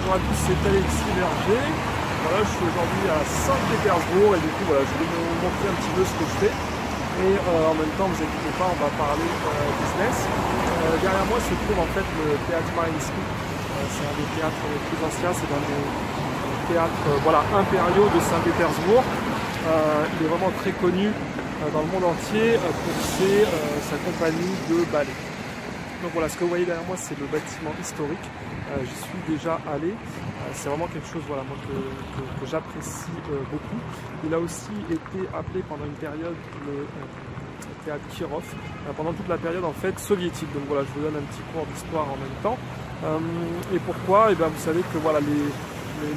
bonjour à tous, c'est Alexis Berger. Voilà, je suis aujourd'hui à Saint-Pétersbourg et du coup voilà, je vais vous montrer un petit peu ce que je fais. Et en même temps, vous inquiétez pas, on va parler business. Derrière moi se trouve en fait le théâtre Mariinsky. C'est un des théâtres les plus anciens, c'est un des théâtres voilà, impériaux de Saint-Pétersbourg. Il est vraiment très connu dans le monde entier pour sa compagnie de ballet. Donc voilà, ce que vous voyez derrière moi, c'est le bâtiment historique. J'y suis déjà allé. C'est vraiment quelque chose voilà, moi, que j'apprécie beaucoup. Il a aussi été appelé pendant une période le théâtre Kirov, pendant toute la période en fait soviétique. Donc voilà, je vous donne un petit cours d'histoire en même temps. Et pourquoi? Et bien, vous savez que voilà,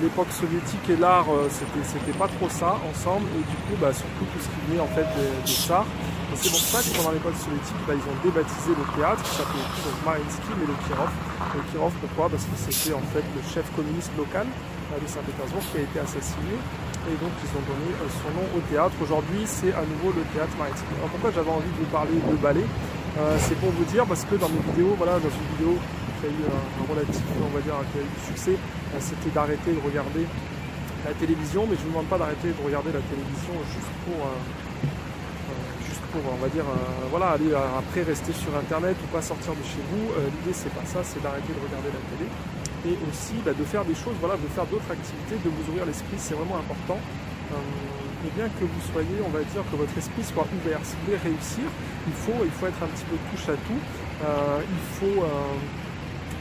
l'époque soviétique et l'art, c'était pas trop ça ensemble. Et du coup, surtout tout ce qui venait en fait des tsars. C'est pour ça que pendant l'époque soviétique, ils ont débaptisé le théâtre qui s'appelait donc Mariinsky, mais le Kirov. Le Kirov, pourquoi? Parce que c'était en fait le chef communiste local de Saint-Pétersbourg qui a été assassiné. Et donc ils ont donné son nom au théâtre. Aujourd'hui, c'est à nouveau le théâtre Mariinsky. Alors pourquoi j'avais envie de vous parler de ballet? C'est pour vous dire, parce que dans mes vidéos, voilà, dans une vidéo qui a eu un relatif, on va dire, qui a eu du succès, c'était d'arrêter de regarder la télévision, mais je ne vous demande pas d'arrêter de regarder la télévision juste pour on va dire, voilà, aller après rester sur internet ou pas sortir de chez vous. L'idée c'est pas ça, c'est d'arrêter de regarder la télé et aussi de faire des choses, voilà, de faire d'autres activités, de vous ouvrir l'esprit, c'est vraiment important. Et bien que vous soyez, on va dire, que votre esprit soit ouvert. Si vous voulez réussir, il faut être un petit peu touche à tout,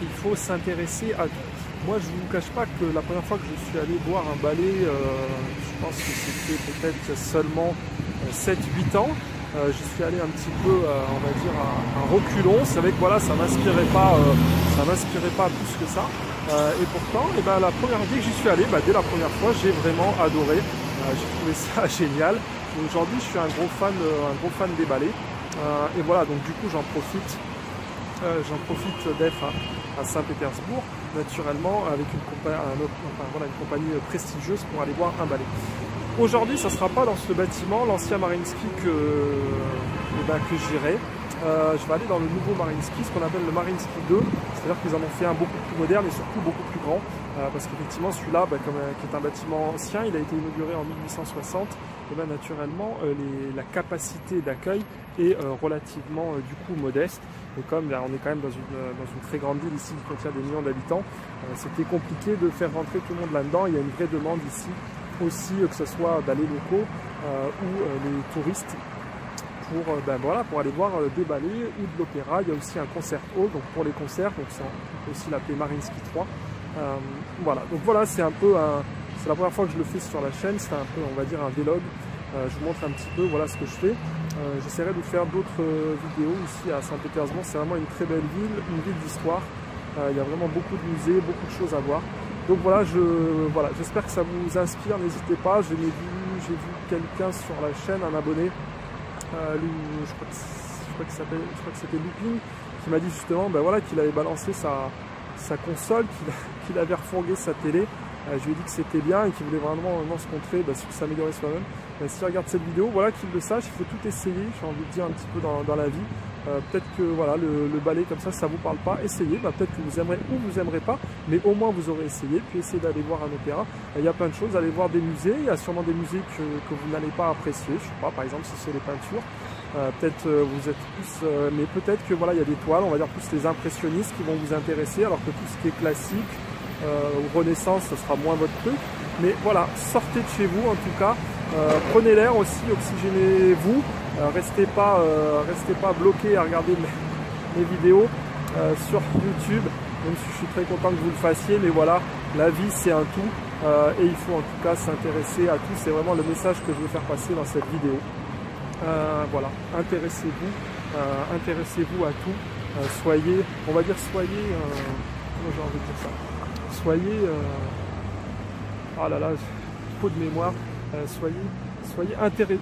il faut s'intéresser à tout. Moi, je ne vous cache pas que la première fois que je suis allé voir un ballet, je pense que c'était peut-être seulement 7-8 ans. J'y suis allé un petit peu, on va dire, à reculons. C'est vrai que voilà, ça m'inspirait pas plus que ça. Et pourtant, la première dès que j'y suis allé, dès la première fois, j'ai vraiment adoré. J'ai trouvé ça génial. Aujourd'hui, je suis un gros fan des ballets. Et voilà, donc du coup, j'en profite d'être à Saint-Pétersbourg, naturellement, avec une compagnie prestigieuse pour aller voir un ballet. Aujourd'hui, ça ne sera pas dans ce bâtiment, l'ancien Mariinsky que j'irai. Je vais aller dans le nouveau Mariinsky, ce qu'on appelle le Mariinsky 2. C'est-à-dire qu'ils en ont fait un beaucoup plus moderne et surtout beaucoup plus grand. Parce qu'effectivement, celui-là, qui est un bâtiment ancien, il a été inauguré en 1860. Et naturellement, la capacité d'accueil est relativement du coup modeste. Et comme on est quand même dans une très grande ville ici qui contient des millions d'habitants, c'était compliqué de faire rentrer tout le monde là-dedans. Il y a une vraie demande ici aussi, que ce soit les locaux ou les touristes pour aller voir des ballets ou de l'opéra. Il y a aussi un concert hall, donc pour les concerts, donc on peut aussi l'appeler Mariinsky 3. Voilà, donc voilà, c'est un peu c'est la première fois que je le fais sur la chaîne, c'est un peu, on va dire, un vlog. Je vous montre un petit peu voilà ce que je fais. J'essaierai de faire d'autres vidéos ici à Saint-Pétersbourg. C'est vraiment une très belle ville, une ville d'histoire. Il y a vraiment beaucoup de musées, beaucoup de choses à voir. Donc voilà, j'espère que ça vous inspire, n'hésitez pas. J'ai vu quelqu'un sur la chaîne, un abonné, je crois que c'était Looping, qui m'a dit justement qu'il avait balancé sa console, qu'il avait refourgué sa télé. Je lui ai dit que c'était bien et qu'il voulait vraiment se montrer sur s'améliorer soi-même. S'il regarde cette vidéo, qu'il le sache, il faut tout essayer, j'ai envie de dire un petit peu dans la vie. Peut-être que voilà, le ballet comme ça vous parle pas, essayez, peut-être que vous aimerez ou vous aimerez pas, mais au moins vous aurez essayé, puis essayez d'aller voir un opéra. Il y a plein de choses, allez voir des musées, il y a sûrement des musées que vous n'allez pas apprécier, je sais pas, par exemple si c'est les peintures, peut-être vous êtes plus, mais peut-être que voilà, il y a des toiles, on va dire plus les impressionnistes qui vont vous intéresser, alors que tout ce qui est classique, ou Renaissance, ce sera moins votre truc. Mais voilà, sortez de chez vous en tout cas, prenez l'air aussi, oxygénez-vous, restez pas bloqué à regarder mes vidéos sur YouTube, même si je suis très content que vous le fassiez, mais voilà, la vie c'est un tout, et il faut en tout cas s'intéresser à tout, c'est vraiment le message que je veux faire passer dans cette vidéo. Voilà, intéressez-vous à tout, soyez, comment j'ai envie de dire ça, soyez, oh là là, trop de mémoire, soyez intéressé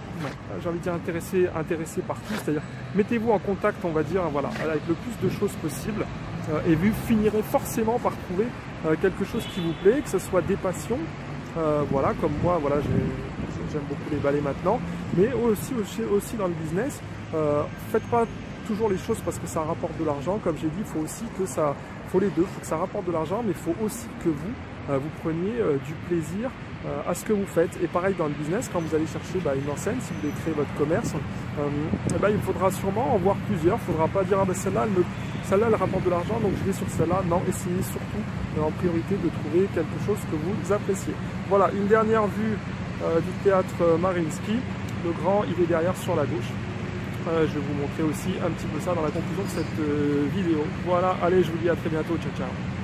par tout, c'est-à-dire mettez-vous en contact, on va dire, voilà, avec le plus de choses possible, et vous finirez forcément par trouver quelque chose qui vous plaît, que ce soit des passions, voilà, comme moi, voilà, j'aime beaucoup les ballets maintenant, mais aussi dans le business, faites pas toujours les choses parce que ça rapporte de l'argent, comme j'ai dit, il faut aussi que ça, faut les deux, il faut que ça rapporte de l'argent, mais il faut aussi que vous, vous preniez du plaisir à ce que vous faites. Et pareil dans le business, quand vous allez chercher une enseigne, si vous voulez créer votre commerce, il faudra sûrement en voir plusieurs. Il ne faudra pas dire ah, celle-là elle rapporte de l'argent, donc je vais sur celle-là. Non, essayez surtout en priorité de trouver quelque chose que vous appréciez. Voilà, une dernière vue du théâtre Mariinsky. Le grand, il est derrière sur la gauche. Je vais vous montrer aussi un petit peu ça dans la conclusion de cette vidéo. Voilà, allez, je vous dis à très bientôt. Ciao, ciao.